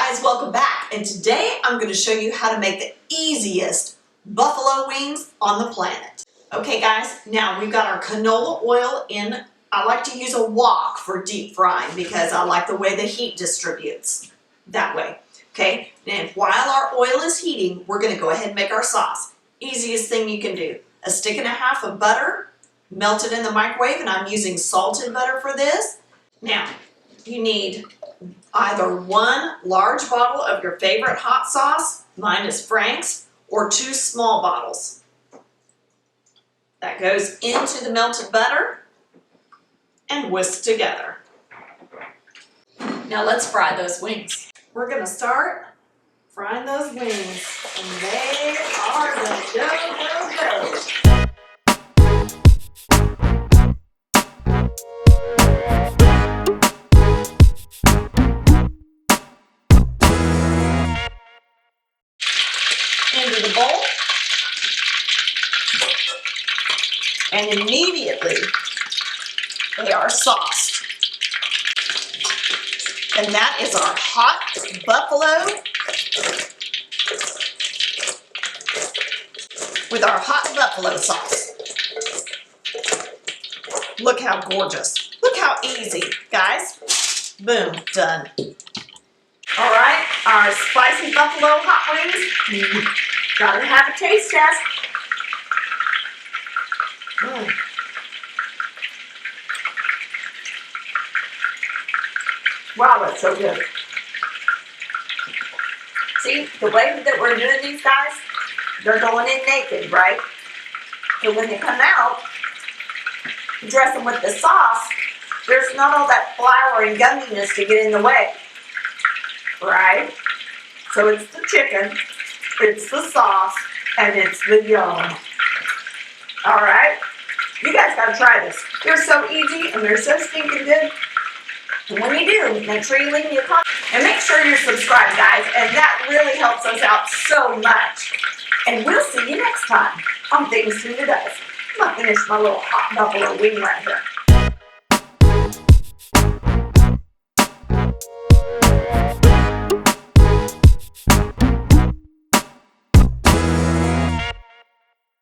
guys, welcome back, and today I'm going to show you how to make the easiest buffalo wings on the planet. Okay guys, now we've got our canola oil in. I like to use a wok for deep frying because I like the way the heat distributes that way. Okay, and while our oil is heating, we're going to go ahead and make our sauce. Easiest thing you can do, a stick and a half of butter, melt it in the microwave, and I'm using salted butter for this. Now, you need either one large bottle of your favorite hot sauce, mine is Frank's, or 2 small bottles. That goes into the melted butter and whisk together. Now let's fry those wings. We're going to start frying those wings, and they are the go. Into the bowl, and immediately they are sauced. And that is our hot buffalo with our hot buffalo sauce. Look how gorgeous. Look how easy, guys. Boom, done. All right, our spicy buffalo hot wings. Gotta have a taste test. Wow, that's so good. See, the way that we're doing these guys, they're going in naked, right? So when they come out, you dress them with the sauce, there's not all that flour and gumminess to get in the way, right? So it's the chicken, it's the sauce, and it's the yum. All right? You guys gotta try this. They're so easy and they're so stinking good. And when you do, make sure you leave me a comment. And make sure you're subscribed, guys. And that really helps us out so much. And we'll see you next time on Things to Do. I'm gonna finish my little hot buffalo wing right here.